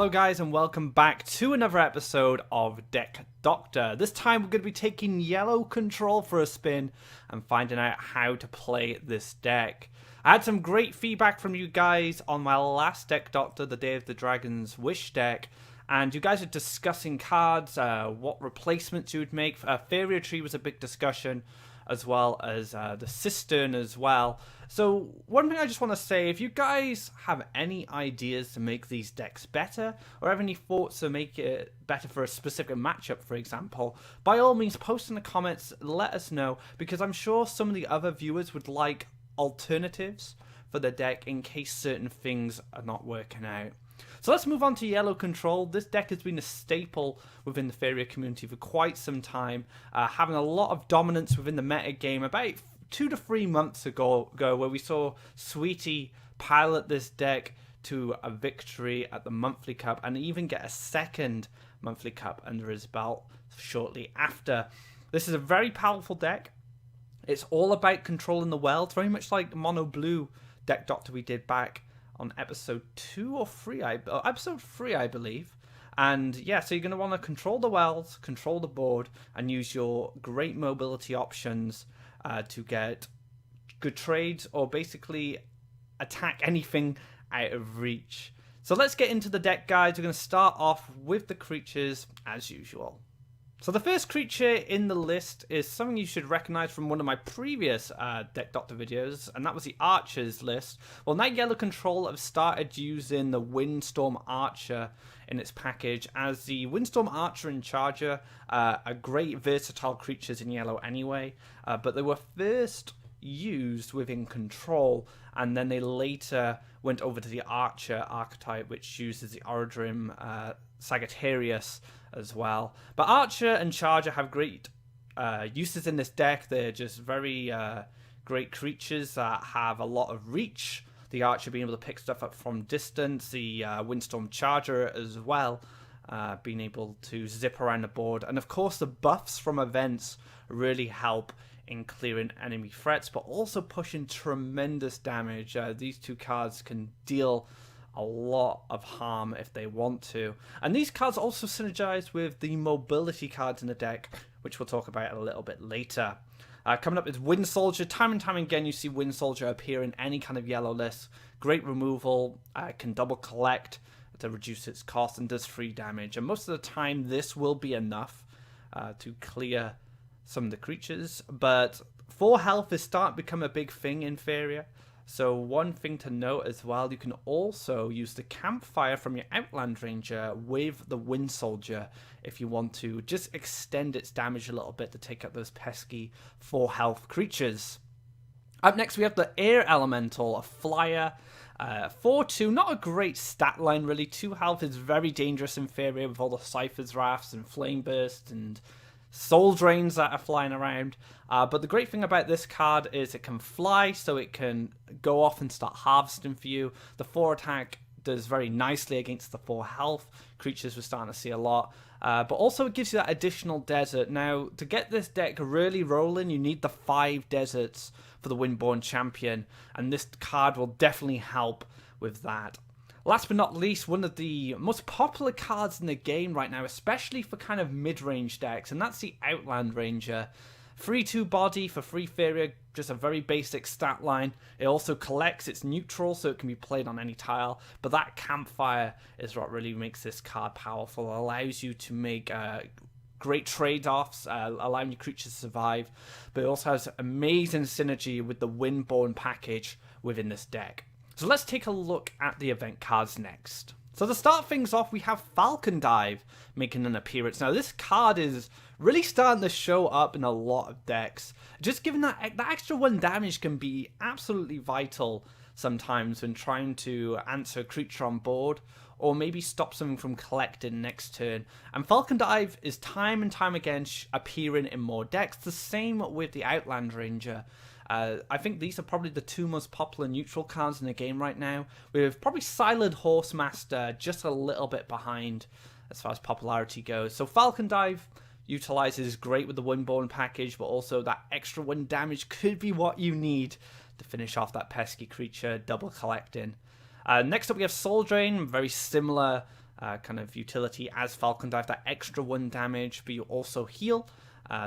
Hello guys and welcome back to another episode of Deck Doctor. This time we're going to be taking yellow control for a spin and finding out how to play this deck. I had some great feedback from you guys on my last Deck Doctor, the Day of the Dragon's Wish deck, and you guys are discussing cards, what replacements you would make. Faeria tree was a big discussion, as well as the cistern as well. So one thing I just want to say, if you guys have any ideas to make these decks better, or have any thoughts to make it better for a specific matchup, for example, by all means post in the comments, let us know, because I'm sure some of the other viewers would like alternatives for the deck in case certain things are not working out. So let's move on to yellow control. This deck has been a staple within the Faeria community for quite some time, having a lot of dominance within the meta game. About 2 to 3 months ago where we saw Sweety pilot this deck to a victory at the monthly cup and even get a second monthly cup under his belt shortly after. This is a very powerful deck. It's all about controlling the world, very much like the mono blue Deck Doctor we did back on episode 2 or 3, episode 3, I believe. And yeah, so you're going to want to control the wells, control the board, and use your great mobility options to get good trades or basically attack anything out of reach. So let's get into the deck, guys. We're going to start off with the creatures as usual. So the first creature in the list is something you should recognize from one of my previous Deck Doctor videos, and that was the Archers list. Well, now Yellow Control have started using the Windstorm Archer in its package, as the Windstorm Archer and Charger are great versatile creatures in yellow anyway, but they were first used within Control, and then they later went over to the Archer archetype, which uses the Orodrim Sagittarius as well. But Archer and Charger have great uses in this deck. They're just very great creatures that have a lot of reach. The Archer being able to pick stuff up from distance, the Windstorm Charger as well, being able to zip around the board. And of course the buffs from events really help in clearing enemy threats, but also pushing tremendous damage. These two cards can deal a lot of harm if they want to. And these cards also synergize with the mobility cards in the deck, which we'll talk about a little bit later. Coming up is Wind Soldier. Time and time again you see Wind Soldier appear in any kind of yellow list. Great removal, can double collect to reduce its cost and does 3 damage. And most of the time this will be enough to clear some of the creatures. But 4 health is starting to become a big thing in Faeria. So one thing to note as well, you can also use the Campfire from your Outland Ranger with the Wind Soldier if you want to just extend its damage a little bit to take out those pesky 4 health creatures. Up next we have the Air Elemental, a flyer, 4-2, not a great stat line really. 2 health is very dangerous in Faeria with all the Cypher's Wraths and Flame Burst and Soul Drains that are flying around. But the great thing about this card is it can fly, so it can go off and start harvesting for you. The 4 attack does very nicely against the 4 health creatures we're starting to see a lot. But also it gives you that additional desert. Now, to get this deck really rolling, you need the 5 deserts for the Windborn Champion, and this card will definitely help with that. Last but not least, one of the most popular cards in the game right now, especially for kind of mid-range decks, and that's the Outland Ranger. 3-2 body for 3 Faeria, just a very basic stat line. It also collects, it's neutral, so it can be played on any tile, but that Campfire is what really makes this card powerful. It allows you to make great trade-offs, allowing your creatures to survive, but it also has amazing synergy with the Windborn package within this deck. So let's take a look at the event cards next. So to start things off, we have Falcon Dive making an appearance. Now this card is really starting to show up in a lot of decks. Just given that extra 1 damage can be absolutely vital sometimes when trying to answer a creature on board, or maybe stop something from collecting next turn. And Falcon Dive is time and time again appearing in more decks. The same with the Outland Ranger. I think these are probably the 2 most popular neutral cards in the game right now, with probably Silent Horsemaster just a little bit behind as far as popularity goes. So Falcon Dive utilizes great with the Windborn package, but also that extra 1 damage could be what you need to finish off that pesky creature double collecting. Next up we have Soul Drain, very similar kind of utility as Falcon Dive, that extra 1 damage, but you also heal.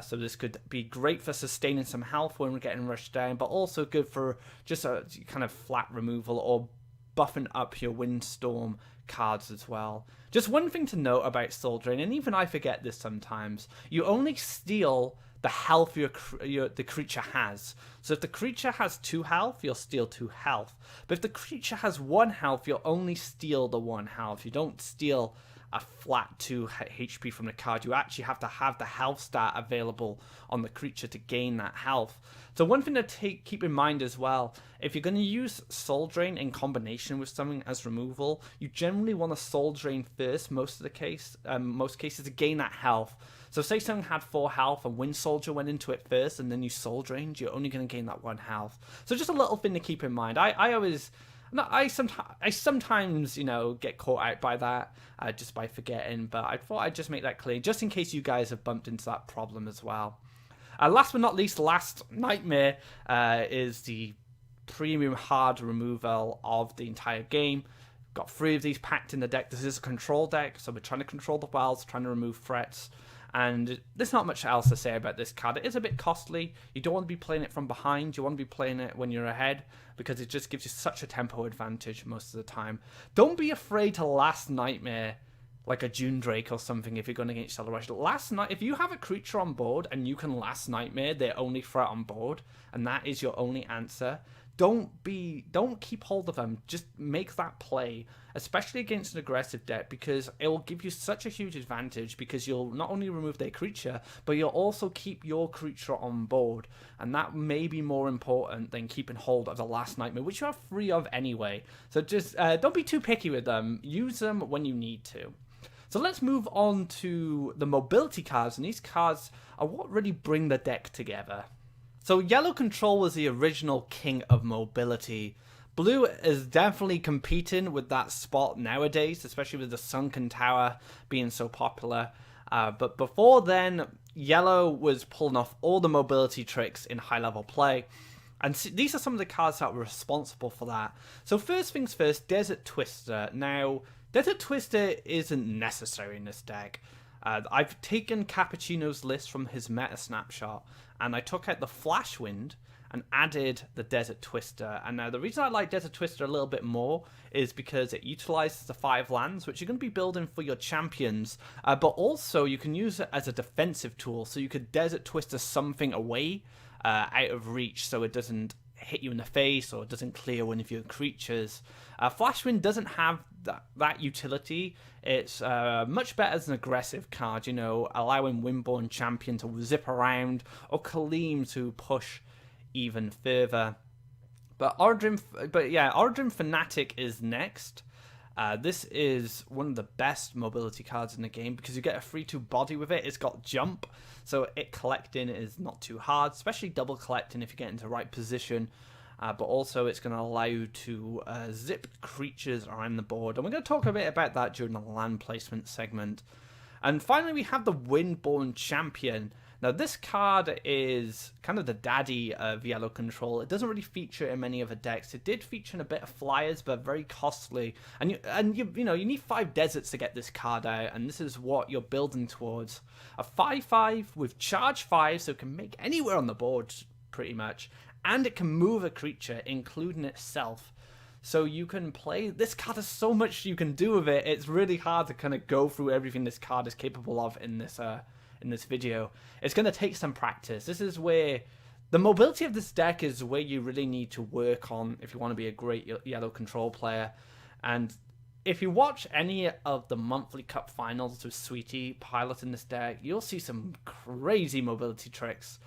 So this could be great for sustaining some health when we're getting rushed down, but also good for just a kind of flat removal or buffing up your Windstorm cards as well. Just one thing to note about Soul Drain, and even I forget this sometimes, you only steal the health the creature has. So if the creature has 2 health, you'll steal 2 health. But if the creature has 1 health, you'll only steal the 1 health. You don't steal a flat 2 HP from the card. You actually have to have the health stat available on the creature to gain that health. So one thing to keep in mind as well, if you're going to use Soul Drain in combination with something as removal, you generally want to Soul Drain first, most cases, to gain that health. So say something had 4 health and Wind Soldier went into it first and then you Soul Drained, you're only going to gain that 1 health. So just a little thing to keep in mind. I sometimes, get caught out by that, just by forgetting, but I thought I'd just make that clear, just in case you guys have bumped into that problem as well. Last but not least, Last Nightmare is the premium hard removal of the entire game. Got 3 of these packed in the deck. This is a control deck, so we're trying to control the wells, trying to remove threats. And there's not much else to say about this card. It is a bit costly. You don't want to be playing it from behind. You want to be playing it when you're ahead, because it just gives you such a tempo advantage most of the time. Don't be afraid to Last Nightmare like a June Drake or something if you're going against Stellar Rush. If you have a creature on board and you can Last Nightmare their only threat on board, and that is your only answer, don't keep hold of them. Just make that play, especially against an aggressive deck, because it will give you such a huge advantage, because you'll not only remove their creature, but you'll also keep your creature on board, and that may be more important than keeping hold of the Last Nightmare, which you have 3 of anyway. So just don't be too picky with them. Use them when you need to. So let's move on to the mobility cards, and these cards are what really bring the deck together. So Yellow Control was the original king of mobility. Blue is definitely competing with that spot nowadays, especially with the Sunken Tower being so popular. But before then, Yellow was pulling off all the mobility tricks in high-level play. And these are some of the cards that were responsible for that. So first things first, Desert Twister. Now, Desert Twister isn't necessary in this deck. I've taken Cappuccino's list from his meta snapshot, and I took out the Flash Wind and added the Desert Twister. And now the reason I like Desert Twister a little bit more is because it utilizes the 5 lands, which you're going to be building for your champions, but also you can use it as a defensive tool. So you could Desert Twister something away out of reach, so it doesn't hit you in the face or it doesn't clear one of your creatures. Flashwind doesn't have that utility. It's much better as an aggressive card, allowing Windborn Champion to zip around or Kaleem to push even further. But Origin Fanatic is next. This is one of the best mobility cards in the game because you get a 3/2 body with it. It's got jump, so it collecting is not too hard, especially double collecting if you get into the right position. But also it's going to allow you to zip creatures around the board. And we're going to talk a bit about that during the land placement segment. And finally we have the Windborn Champion. Now this card is kind of the daddy of Yellow Control. It doesn't really feature in many other decks. It did feature in a bit of Flyers, but very costly. And you need 5 deserts to get this card out, and this is what you're building towards. A 5/5 with charge 5, so it can make anywhere on the board pretty much, and it can move a creature, including itself. So you can play this card. Has so much you can do with it. It's really hard to kind of go through everything this card is capable of in this video. It's going to take some practice. This is where the mobility of this deck is where you really need to work on if you want to be a great Yellow Control player. And if you watch any of the monthly cup finals with Sweety piloting this deck, you'll see some crazy mobility tricks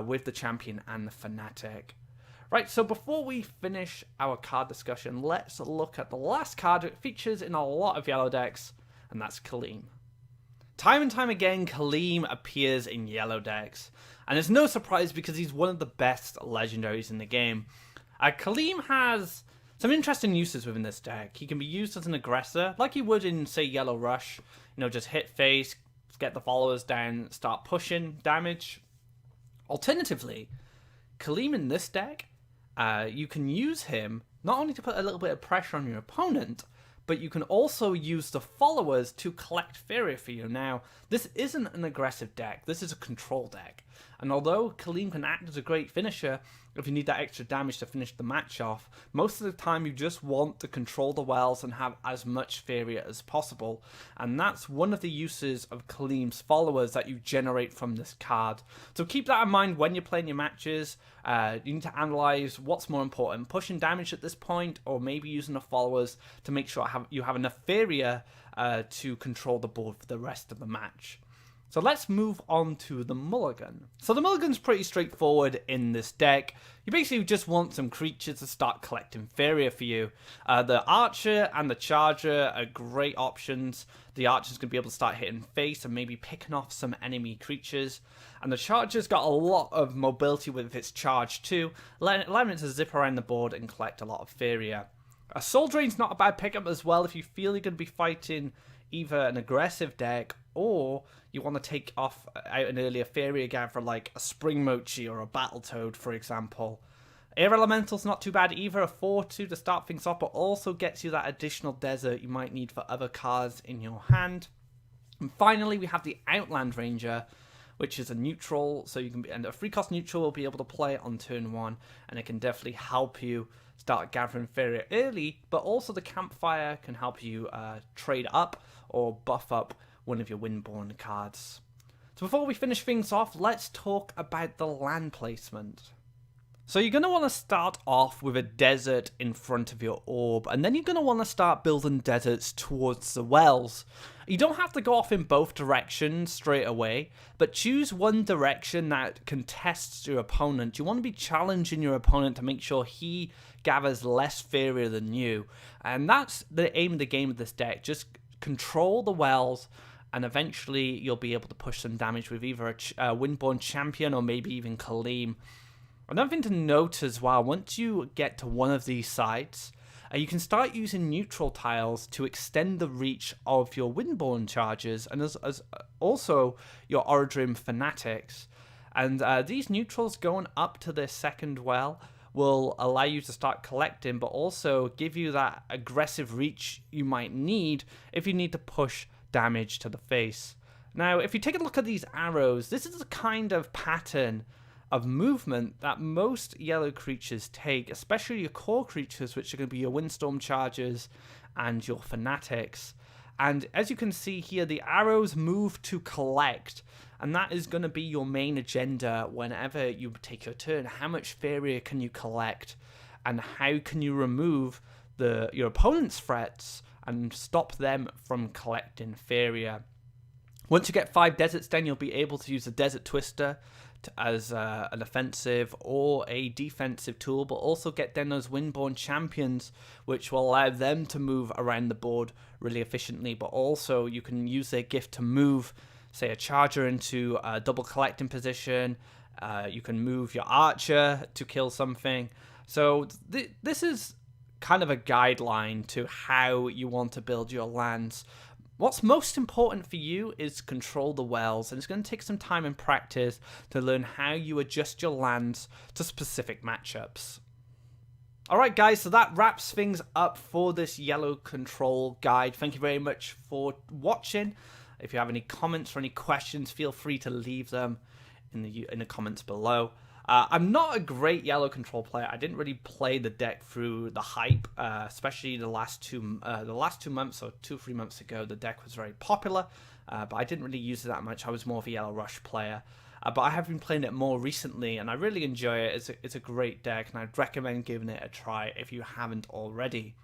with the champion and the Fanatic. Right, so before we finish our card discussion, let's look at the last card that features in a lot of yellow decks, and that's Kaleem. Time and time again, Kaleem appears in yellow decks, and it's no surprise because he's one of the best legendaries in the game. Kaleem has some interesting uses within this deck. He can be used as an aggressor, like he would in, say, Yellow Rush. Just hit face, get the followers down, start pushing damage. Alternatively, Kaleem in this deck, you can use him not only to put a little bit of pressure on your opponent, but you can also use the followers to collect Faeria for you. Now, this isn't an aggressive deck, this is a control deck. And although Kaleem can act as a great finisher, if you need that extra damage to finish the match off, most of the time you just want to control the wells and have as much Faeria as possible. And that's one of the uses of Kaleem's followers that you generate from this card. So keep that in mind when you're playing your matches. You need to analyze what's more important, pushing damage at this point, or maybe using the followers to make sure you have enough Faeria to control the board for the rest of the match. So let's move on to the mulligan. So the mulligan's pretty straightforward in this deck. You basically just want some creatures to start collecting Faeria for you. The archer and the charger are great options. The archer's going to be able to start hitting face and maybe picking off some enemy creatures. And the charger's got a lot of mobility with its charge too, allowing it to zip around the board and collect a lot of Faeria. A Soul Drain's not a bad pickup as well if you feel you're going to be fighting either an aggressive deck or you want to take off out an earlier Faeria gather like a Spring Mochi or a Battletoad, for example. Air Elemental's not too bad either, a 4-2 to start things off, but also gets you that additional desert you might need for other cards in your hand. And finally, we have the Outland Ranger, which is a neutral, so you can and a free cost neutral will be able to play on turn 1, and it can definitely help you start gathering Faeria early, but also the Campfire can help you trade up or buff up one of your Windborne cards. So before we finish things off, let's talk about the land placement. So you're going to want to start off with a desert in front of your orb, and then you're going to want to start building deserts towards the wells. You don't have to go off in both directions straight away, but choose one direction that contests your opponent. You want to be challenging your opponent to make sure he gathers less Faeria than you, and that's the aim of the game of this deck. Just control the wells, and eventually you'll be able to push some damage with either a Windborne champion or maybe even Kaleem. Another thing to note as well, once you get to one of these sites, you can start using neutral tiles to extend the reach of your Windborne charges and as also your Orodrim Fanatics. And these neutrals going up to their second well will allow you to start collecting, but also give you that aggressive reach you might need if you need to push damage to the face. Now, if you take a look at these arrows, this is the kind of pattern of movement that most yellow creatures take, especially your core creatures, which are going to be your Windstorm Chargers and your Fanatics. And as you can see here, the arrows move to collect, and that is going to be your main agenda whenever you take your turn. How much Faeria can you collect, and how can you remove your opponent's threats and stop them from collecting Faeria? Once you get 5 deserts, then you'll be able to use the Desert Twister as an offensive or a defensive tool, but also get down those Windborne champions, which will allow them to move around the board really efficiently. But also you can use their gift to move, say, a charger into a double collecting position. You can move your archer to kill something. So this is kind of a guideline to how you want to build your lands. What's most important for you is control the wells, and it's going to take some time and practice to learn how you adjust your lands to specific matchups. Alright guys, so that wraps things up for this yellow control guide. Thank you very much for watching. If you have any comments or any questions, feel free to leave them in the comments below. I'm not a great yellow control player. I didn't really play the deck through the hype, especially the last 2 months or 2 or 3 months ago. The deck was very popular, but I didn't really use it that much. I was more of a yellow rush player, but I have been playing it more recently, and I really enjoy it. It's a great deck, and I'd recommend giving it a try if you haven't already.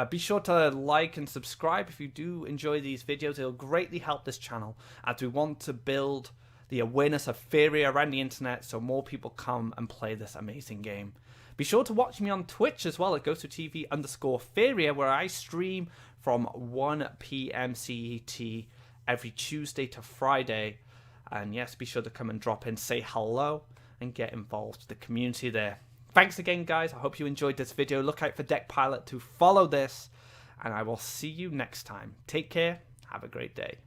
Be sure to like and subscribe if you do enjoy these videos. It'll greatly help this channel as we want to build the awareness of Faeria around the internet so more people come and play this amazing game. Be sure to watch me on Twitch as well at GhostTV_Faeria, where I stream from 1 PM CET every Tuesday to Friday. And yes, be sure to come and drop in, say hello, and get involved with the community there. Thanks again, guys. I hope you enjoyed this video. Look out for Deck Pilot to follow this, and I will see you next time. Take care. Have a great day.